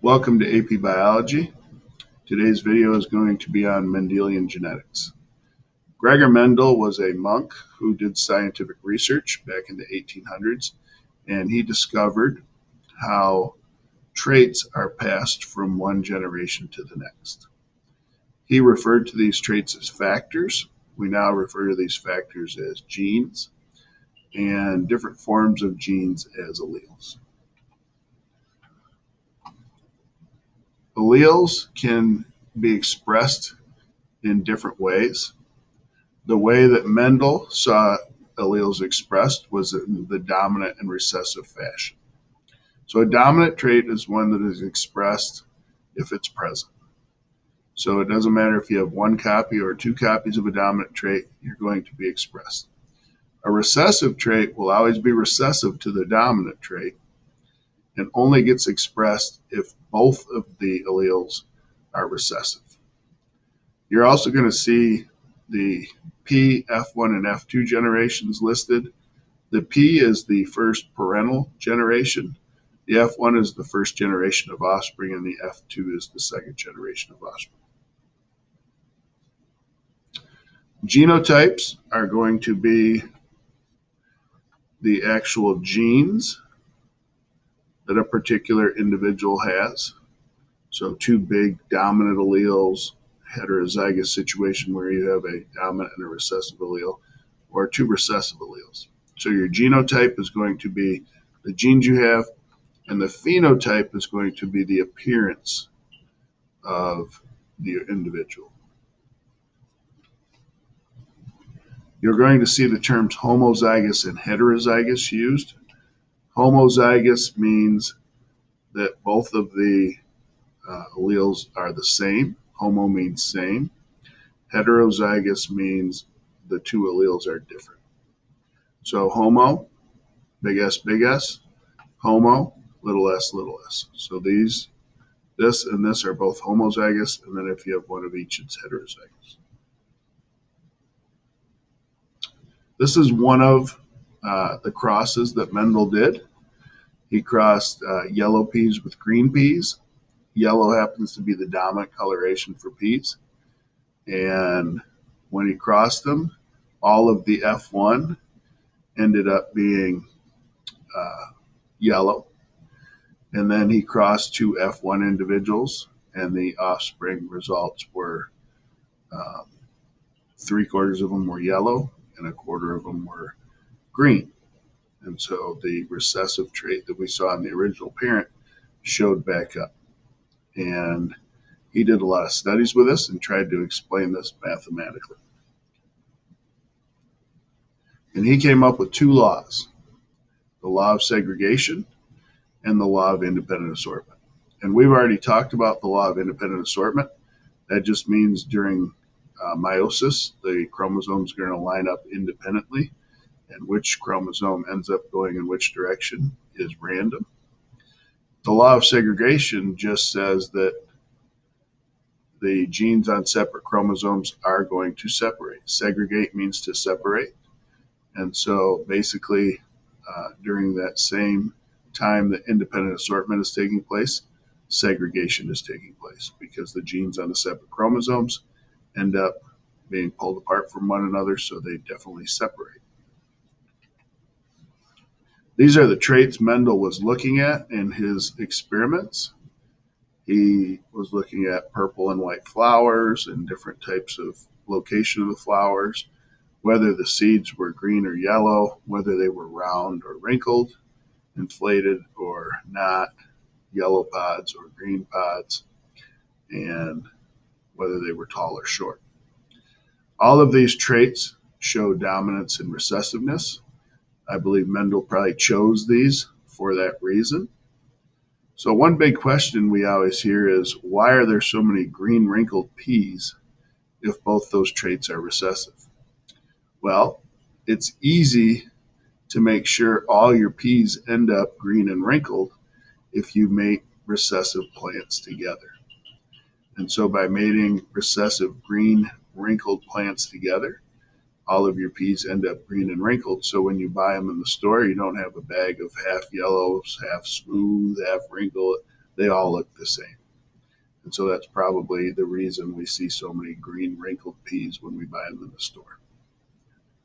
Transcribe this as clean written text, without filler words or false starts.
Welcome to AP Biology. Today's video is going to be on Mendelian genetics. Gregor Mendel was a monk who did scientific research back in the 1800s, and he discovered how traits are passed from one generation to the next. He referred to these traits as factors. We now refer to these factors as genes, and different forms of genes as alleles. Alleles can be expressed in different ways. The way that Mendel saw alleles expressed was in the dominant and recessive fashion. So a dominant trait is one that is expressed if it's present. So it doesn't matter if you have one copy or two copies of a dominant trait, you're going to be expressed. A recessive trait will always be recessive to the dominant trait and only gets expressed if both of the alleles are recessive. You're also going to see the P, F1, and F2 generations listed. The P is the first parental generation, the F1 is the first generation of offspring, and the F2 is the second generation of offspring. Genotypes are going to be the actual genes that a particular individual has. So two big dominant alleles, heterozygous situation where you have a dominant and a recessive allele, or two recessive alleles. So your genotype is going to be the genes you have, and the phenotype is going to be the appearance of the individual. You're going to see the terms homozygous and heterozygous used. Homozygous means that both of the alleles are the same. Homo means same. Heterozygous means the two alleles are different. So homo, big S, homo, little s. So this and this are both homozygous, and then if you have one of each, it's heterozygous. This is one of the crosses that Mendel did. He crossed yellow peas with green peas. Yellow happens to be the dominant coloration for peas. And when he crossed them, all of the F1 ended up being yellow. And then he crossed two F1 individuals, and the offspring results were 3/4 of them were yellow and 1/4 of them were green. And so the recessive trait that we saw in the original parent showed back up. And he did a lot of studies with this and tried to explain this mathematically. And he came up with two laws, the law of segregation and the law of independent assortment. And we've already talked about the law of independent assortment. That just means during meiosis, the chromosomes are going to line up independently, and which chromosome ends up going in which direction is random. The law of segregation just says that the genes on separate chromosomes are going to separate. Segregate means to separate. And so basically, during that same time that independent assortment is taking place, segregation is taking place because the genes on the separate chromosomes end up being pulled apart from one another, so they definitely separate. These are the traits Mendel was looking at in his experiments. He was looking at purple and white flowers and different types of location of the flowers, whether the seeds were green or yellow, whether they were round or wrinkled, inflated or not, yellow pods or green pods, and whether they were tall or short. All of these traits show dominance and recessiveness. I believe Mendel probably chose these for that reason. So one big question we always hear is, why are there so many green wrinkled peas if both those traits are recessive? Well, it's easy to make sure all your peas end up green and wrinkled if you mate recessive plants together. And so by mating recessive green wrinkled plants together, all of your peas end up green and wrinkled. So when you buy them in the store, you don't have a bag of half yellow, half smooth, half wrinkled. they all look the same. And so that's probably the reason we see so many green wrinkled peas when we buy them in the store.